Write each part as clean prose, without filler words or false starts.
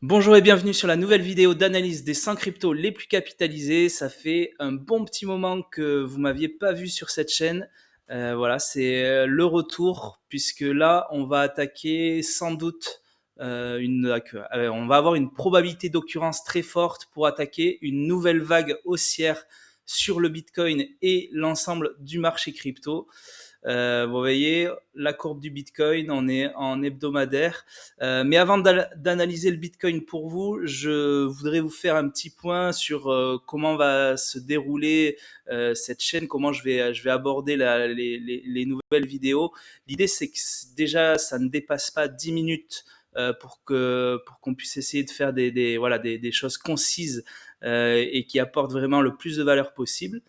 Bonjour et bienvenue sur la nouvelle vidéo d'analyse des 100 cryptos les plus capitalisés. Ça fait un bon petit moment que vous m'aviez pas vu sur cette chaîne. Voilà, c'est le retour puisque là, on va attaquer sans doute on va avoir une probabilité d'occurrence très forte pour attaquer une nouvelle vague haussière sur le Bitcoin et l'ensemble du marché crypto. Vous voyez la courbe du Bitcoin, on est en hebdomadaire. Mais avant d'analyser le Bitcoin pour vous, je voudrais vous faire un petit point sur comment va se dérouler cette chaîne, comment je vais aborder les nouvelles vidéos. L'idée, c'est que déjà, ça ne dépasse pas 10 minutes pour qu'on puisse essayer de faire des choses concises et qui apportent vraiment le plus de valeur possible.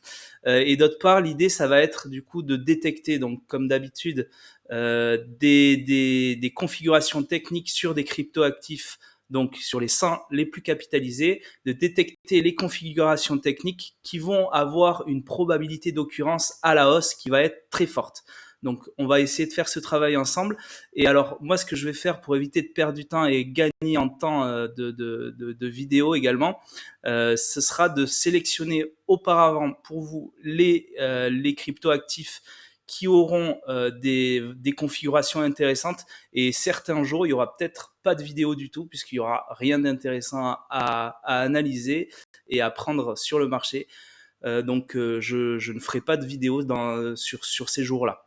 Et d'autre part, l'idée, ça va être du coup de détecter, donc comme d'habitude, des configurations techniques sur des cryptoactifs, donc sur les 100 les plus capitalisés, de détecter les configurations techniques qui vont avoir une probabilité d'occurrence à la hausse qui va être très forte. Donc, on va essayer de faire ce travail ensemble. Et alors, moi, ce que je vais faire pour éviter de perdre du temps et gagner en temps de vidéo également, ce sera de sélectionner auparavant pour vous les cryptoactifs qui auront des configurations intéressantes, et certains jours il y aura peut-être pas de vidéo du tout puisqu'il y aura rien d'intéressant à analyser et à prendre sur le marché. Je ne ferai pas de vidéo sur ces jours-là.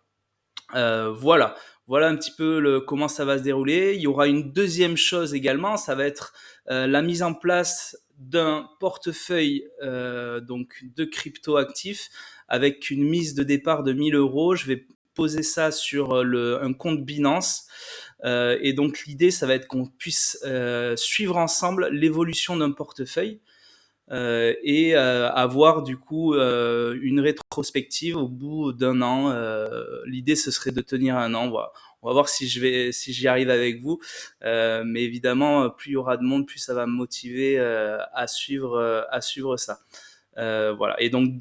Voilà, voilà un petit peu comment ça va se dérouler. Il y aura une deuxième chose également, ça va être la mise en place d'un portefeuille donc de crypto actifs avec une mise de départ de 1000 euros. Je vais poser ça sur un compte Binance. Et donc l'idée, ça va être qu'on puisse suivre ensemble l'évolution d'un portefeuille et avoir du coup une rétrospective au bout d'un an. L'idée, ce serait de tenir un an. Voilà. On va voir si j'y arrive avec vous. Mais évidemment, plus il y aura de monde, plus ça va me motiver à suivre ça. Voilà. Et donc,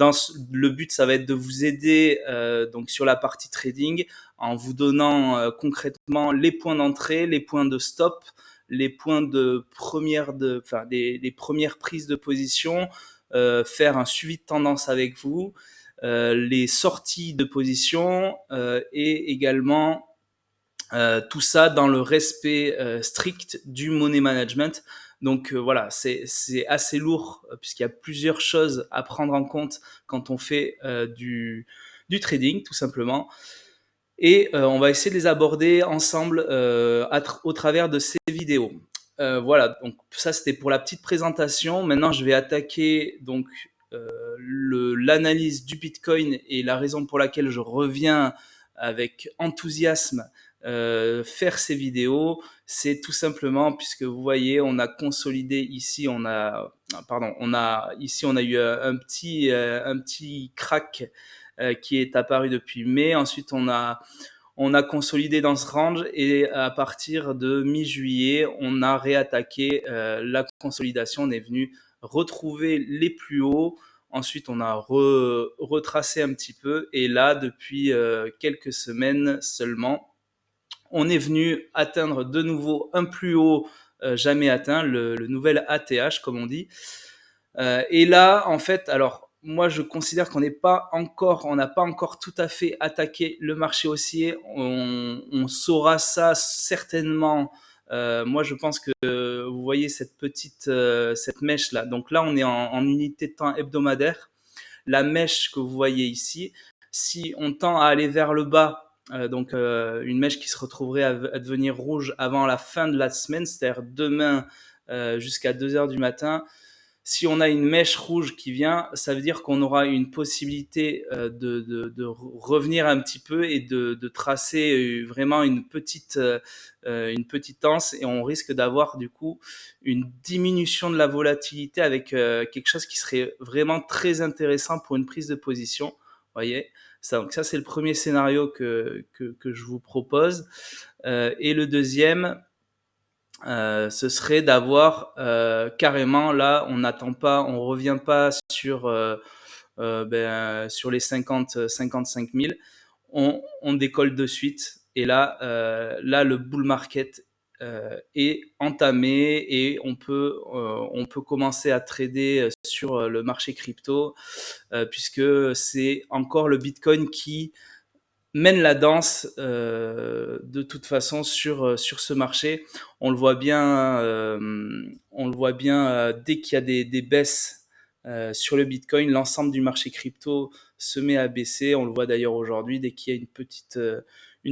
le but, ça va être de vous aider donc sur la partie trading en vous donnant concrètement les points d'entrée, les points de stop, les points les premières prises de position, faire un suivi de tendance avec vous, les sorties de position et également tout ça dans le respect strict du money management. Donc voilà, c'est assez lourd puisqu'il y a plusieurs choses à prendre en compte quand on fait du trading, tout simplement. Et on va essayer de les aborder ensemble au travers de ces vidéos. Voilà, donc ça c'était pour la petite présentation. Maintenant, je vais attaquer donc l'analyse du Bitcoin et la raison pour laquelle je reviens avec enthousiasme faire ces vidéos, c'est tout simplement puisque vous voyez, on a consolidé ici, on a eu un petit crack qui est apparu depuis mai. Ensuite, on a consolidé dans ce range et à partir de mi-juillet, on a réattaqué la consolidation. On est venu retrouver les plus hauts. Ensuite, on a retracé un petit peu et là, depuis quelques semaines seulement, on est venu atteindre de nouveau un plus haut jamais atteint, le nouvel ATH comme on dit. Et là, en fait, alors moi je considère on n'a pas encore tout à fait attaqué le marché haussier. On saura ça certainement. Moi, je pense que vous voyez cette mèche là. Donc là, on est en unité de temps hebdomadaire. La mèche que vous voyez ici, si on tend à aller vers le bas, une mèche qui se retrouverait à devenir rouge avant la fin de la semaine, c'est-à-dire demain jusqu'à 2 heures du matin, si on a une mèche rouge qui vient, ça veut dire qu'on aura une possibilité de revenir un petit peu et de tracer vraiment une petite anse, et on risque d'avoir du coup une diminution de la volatilité avec quelque chose qui serait vraiment très intéressant pour une prise de position. Voyez, donc ça c'est le premier scénario que je vous propose. Et le deuxième, ce serait d'avoir carrément là, on n'attend pas, on revient pas sur les 55 000, on décolle de suite et là, le bull market est entamé et on peut commencer à trader sur le marché crypto, puisque c'est encore le Bitcoin qui mène la danse de toute façon sur ce marché. On le voit bien, dès qu'il y a des baisses sur le Bitcoin, l'ensemble du marché crypto se met à baisser. On le voit d'ailleurs aujourd'hui, dès qu'il y a une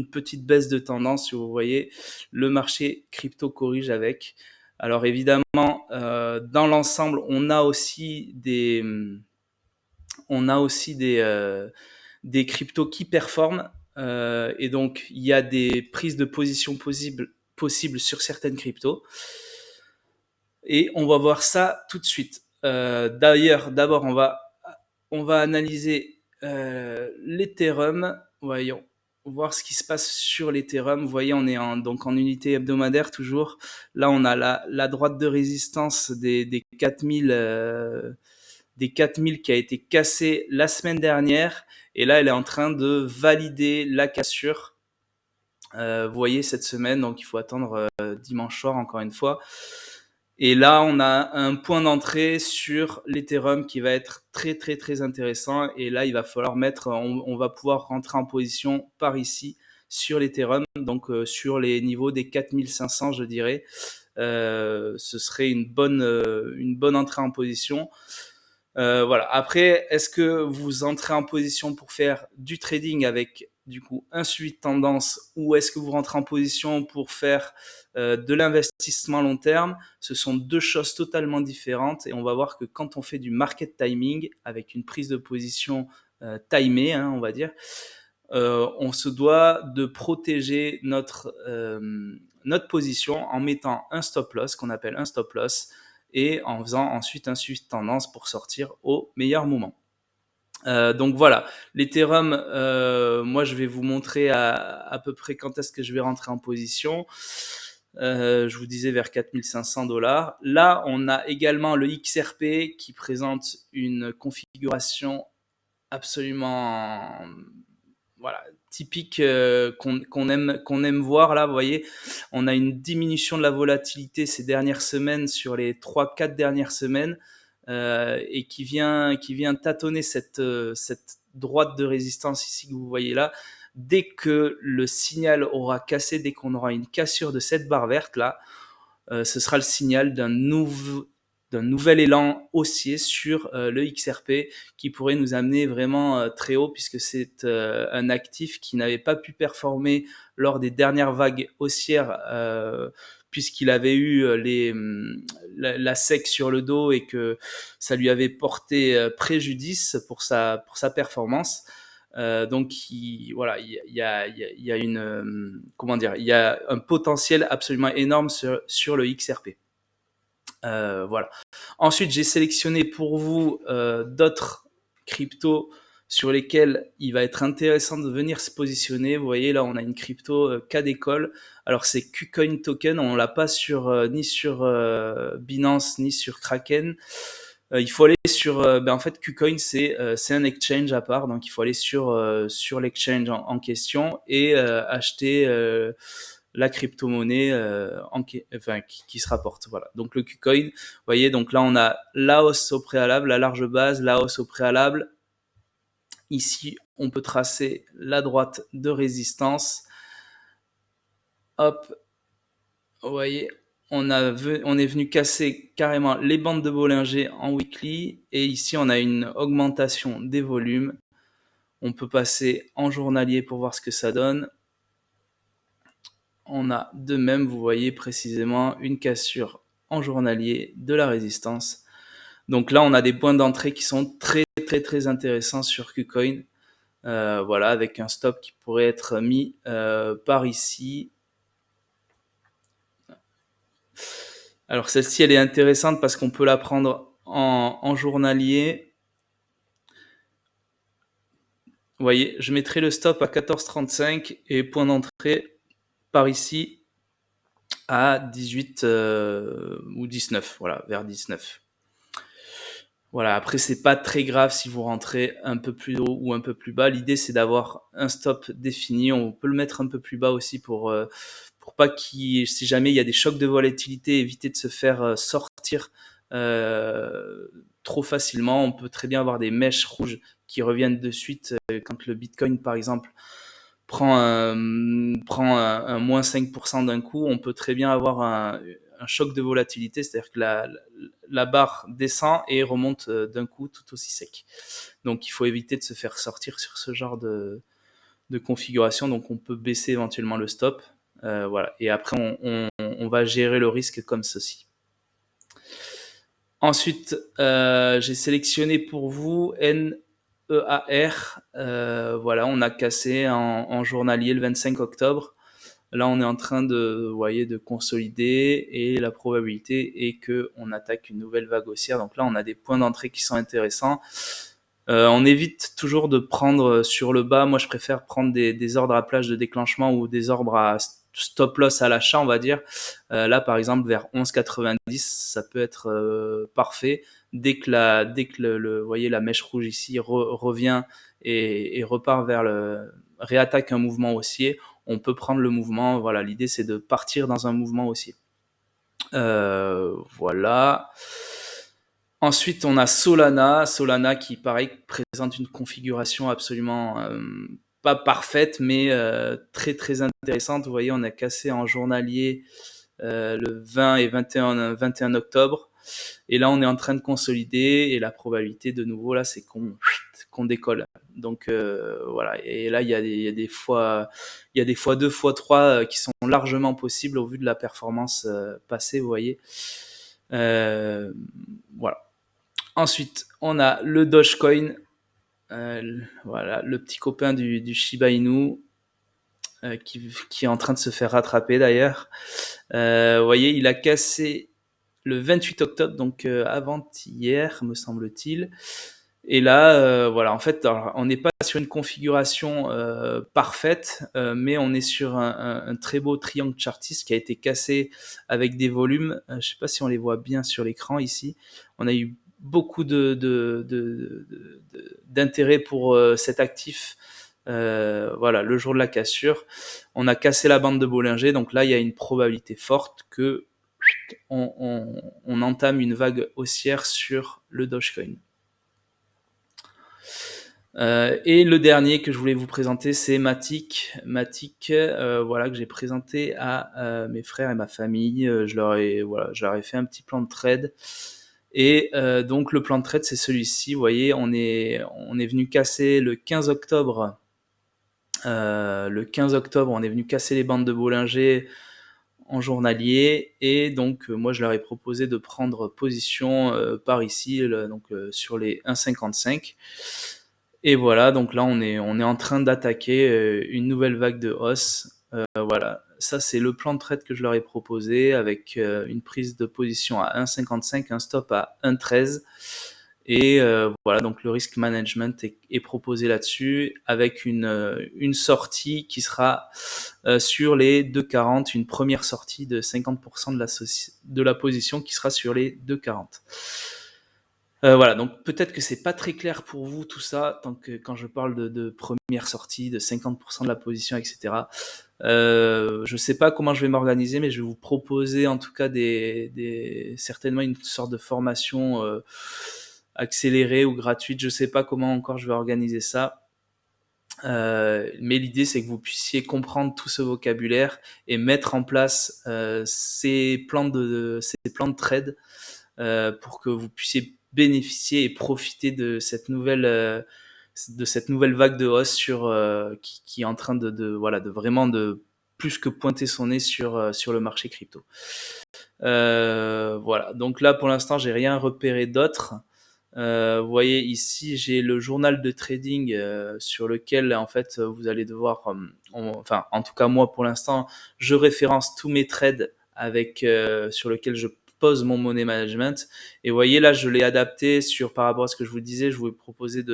petite baisse de tendance, si vous voyez, le marché crypto corrige avec. Alors évidemment, dans l'ensemble, on a aussi des cryptos qui performent. Et donc, il y a des prises de position possibles sur certaines cryptos. Et on va voir ça tout de suite. D'ailleurs, d'abord, on va analyser l'Ethereum. Voyons, voir ce qui se passe sur l'Ethereum. Vous voyez, on est donc en unité hebdomadaire toujours. Là, on a la droite de résistance des 4000 qui a été cassée la semaine dernière. Et là, elle est en train de valider la cassure. Vous voyez, cette semaine, donc il faut attendre dimanche soir, encore une fois. Et là, on a un point d'entrée sur l'Ethereum qui va être très, très, très intéressant. Et là, il va falloir on va pouvoir rentrer en position par ici sur l'Ethereum, donc sur les niveaux des 4500, je dirais. Ce serait une bonne entrée en position. Voilà. Après, est-ce que vous entrez en position pour faire du trading avec du coup un suivi de tendance, ou est-ce que vous rentrez en position pour faire de l'investissement long terme? Ce sont deux choses totalement différentes, et on va voir que quand on fait du market timing avec une prise de position timée, hein, on va dire, on se doit de protéger notre position en mettant un stop loss, qu'on appelle un stop loss, et en faisant ensuite un suivi de tendance pour sortir au meilleur moment. Donc voilà, l'Ethereum, moi je vais vous montrer à peu près quand est-ce que je vais rentrer en position. Je vous disais vers 4500 $. Là, on a également le XRP qui présente une configuration absolument voilà, typique qu'on aime voir là. Vous voyez, on a une diminution de la volatilité ces dernières semaines, sur les 3-4 dernières semaines, et qui vient tâtonner cette droite de résistance ici que vous voyez là. Dès que le signal aura cassé, dès qu'on aura une cassure de cette barre verte là, ce sera le signal d'un nouvel élan haussier sur le XRP, qui pourrait nous amener vraiment très haut, puisque c'est un actif qui n'avait pas pu performer lors des dernières vagues haussières, puisqu'il avait eu la SEC sur le dos et que ça lui avait porté préjudice pour sa performance. Donc voilà, il y a une comment dire, il y a un potentiel absolument énorme sur le XRP. Voilà. Ensuite, j'ai sélectionné pour vous d'autres cryptos sur lesquels il va être intéressant de venir se positionner. Vous voyez, là, on a une crypto cas d'école. Alors, c'est KuCoin Token. On l'a pas ni sur Binance ni sur Kraken. Il faut aller sur. En fait, KuCoin, c'est un exchange à part. Donc, il faut aller sur l'exchange en question et acheter la crypto-monnaie qui se rapporte. Voilà. Donc le KuCoin, vous voyez, donc là on a la hausse au préalable, la large base, la hausse au préalable. Ici, on peut tracer la droite de résistance. Hop, vous voyez, on est venu casser carrément les bandes de Bollinger en weekly, et ici on a une augmentation des volumes. On peut passer en journalier pour voir ce que ça donne. On a de même, vous voyez précisément, une cassure en journalier de la résistance. Donc là, on a des points d'entrée qui sont très très très intéressants sur KuCoin. Voilà, avec un stop qui pourrait être mis par ici. Alors celle-ci, elle est intéressante parce qu'on peut la prendre en journalier. Vous voyez, je mettrai le stop à 14,35 et point d'entrée par ici à 18 ou 19, voilà, vers 19. Voilà, après, c'est pas très grave si vous rentrez un peu plus haut ou un peu plus bas. L'idée, c'est d'avoir un stop défini. On peut le mettre un peu plus bas aussi pour pour pas si jamais il y a des chocs de volatilité, éviter de se faire sortir trop facilement. On peut très bien avoir des mèches rouges qui reviennent de suite quand le Bitcoin, par exemple, prend un moins 5% d'un coup. On peut très bien avoir un choc de volatilité, c'est-à-dire que la barre descend et remonte d'un coup tout aussi sec. Donc il faut éviter de se faire sortir sur ce genre de configuration. Donc on peut baisser éventuellement le stop. Voilà. Et après, on va gérer le risque comme ceci. Ensuite, j'ai sélectionné pour vous NEAR. Voilà, on a cassé en journalier le 25 octobre. Là, on est en train de, vous voyez, de consolider et la probabilité est qu'on attaque une nouvelle vague haussière. Donc là, on a des points d'entrée qui sont intéressants. On évite toujours de prendre sur le bas. Moi, je préfère prendre des ordres à plage de déclenchement ou des ordres à stop loss à l'achat, on va dire. Là, par exemple, vers 11,90, ça peut être parfait. Dès que vous voyez, la mèche rouge ici revient et repart réattaque un mouvement haussier, on peut prendre le mouvement. Voilà, l'idée, c'est de partir dans un mouvement haussier. Voilà. Ensuite, on a Solana qui, pareil, présente une configuration absolument pas parfaite, mais très très intéressante. Vous voyez, on a cassé en journalier le 20 et 21 octobre. Et là, on est en train de consolider et la probabilité de nouveau, là, c'est qu'on décolle. Donc voilà. Et là, il y a des fois 2, fois 3 qui sont largement possibles au vu de la performance passée, vous voyez. Voilà. Ensuite, on a le Dogecoin, voilà, le petit copain du Shiba Inu, qui est en train de se faire rattraper d'ailleurs. Vous voyez, il a cassé le 28 octobre, donc avant-hier, me semble-t-il. Et là, voilà, en fait, alors, on n'est pas sur une configuration parfaite, mais on est sur un très beau triangle chartiste qui a été cassé avec des volumes. Je ne sais pas si on les voit bien sur l'écran ici. On a eu beaucoup d'intérêt pour cet actif. Voilà, le jour de la cassure, on a cassé la bande de Bollinger, donc là, il y a une probabilité forte que on entame une vague haussière sur le Dogecoin. Et le dernier que je voulais vous présenter, c'est Matic. Matic, voilà, que j'ai présenté à mes frères et ma famille. Je leur ai fait un petit plan de trade. Et donc le plan de trade, c'est celui-ci. Vous voyez, on est venu casser le 15 octobre. Le 15 octobre, on est venu casser les bandes de Bollinger en journalier, et donc moi je leur ai proposé de prendre position par ici, sur les 1,55. Et voilà, donc là on est en train d'attaquer une nouvelle vague de hausse. Voilà, ça c'est le plan de trade que je leur ai proposé, avec une prise de position à 1,55, un stop à 1,13. Et voilà, donc le risk management est proposé là-dessus, avec une sortie qui sera sur les 2,40, une première sortie de 50% de la position qui sera sur les 2,40. Voilà, donc peut-être que c'est pas très clair pour vous tout ça, quand je parle de première sortie, de 50% de la position, etc. Je sais pas comment je vais m'organiser, mais je vais vous proposer en tout cas certainement une sorte de formation accélérée ou gratuite. Je sais pas comment encore je vais organiser ça. Mais l'idée, c'est que vous puissiez comprendre tout ce vocabulaire et mettre en place ces plans de trade pour que vous puissiez bénéficier et profiter de cette nouvelle vague de hausse qui est en train de vraiment de plus que pointer son nez sur le marché crypto. Voilà, donc là pour l'instant j'ai rien repéré d'autre. Vous voyez ici, j'ai le journal de trading sur lequel en fait vous allez devoir, enfin en tout cas moi pour l'instant, je référence tous mes trades sur lequel je pose mon money management. Et vous voyez là, je l'ai adapté par rapport à ce que je vous disais. Je vous ai proposé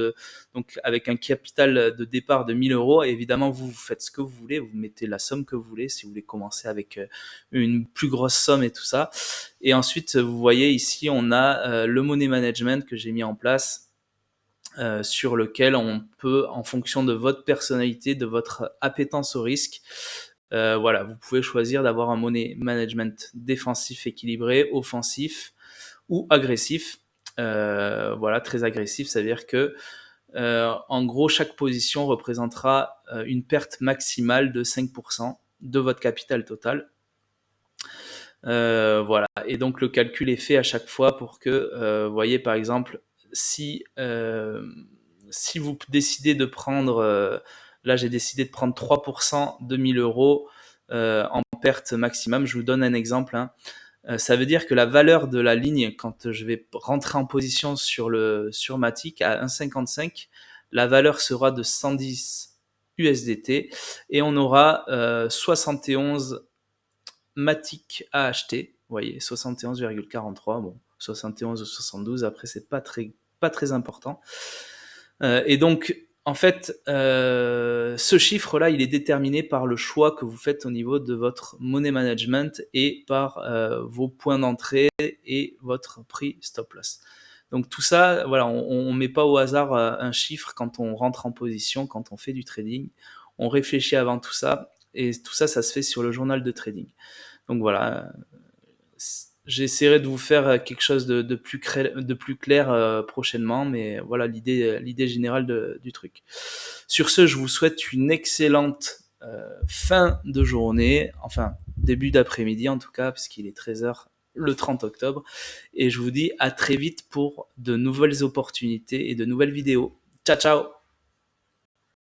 donc avec un capital de départ de 1000 euros. Et évidemment, vous faites ce que vous voulez, vous mettez la somme que vous voulez. Si vous voulez commencer avec une plus grosse somme et tout ça. Et ensuite, vous voyez ici, on a le money management que j'ai mis en place, sur lequel on peut, en fonction de votre personnalité, de votre appétence au risque, Voilà, vous pouvez choisir d'avoir un money management défensif équilibré, offensif ou agressif. Voilà, très agressif, ça veut dire que en gros, chaque position représentera une perte maximale de 5% de votre capital total. Voilà. Et donc le calcul est fait à chaque fois pour que, vous voyez par exemple, si vous décidez de prendre, là j'ai décidé de prendre 3% de 1000 euros en perte maximum, je vous donne un exemple, hein. Ça veut dire que la valeur de la ligne, quand je vais rentrer en position sur ma tick à 1,55, la valeur sera de 110 USDT et on aura 71 Matic à acheter. Vous voyez, 71,43. Bon, 71 ou 72, après, c'est pas très important. Et donc, en fait, ce chiffre-là, il est déterminé par le choix que vous faites au niveau de votre money management et par vos points d'entrée et votre prix stop loss. Donc tout ça, voilà, on met pas au hasard un chiffre quand on rentre en position, quand on fait du trading. On réfléchit avant tout ça et tout ça, ça se fait sur le journal de trading. Donc voilà, j'essaierai de vous faire quelque chose de plus clair prochainement, mais voilà l'idée générale du truc. Sur ce, je vous souhaite une excellente fin de journée, enfin début d'après-midi en tout cas, puisqu'il est 13h le 30 octobre, et je vous dis à très vite pour de nouvelles opportunités et de nouvelles vidéos. Ciao ciao.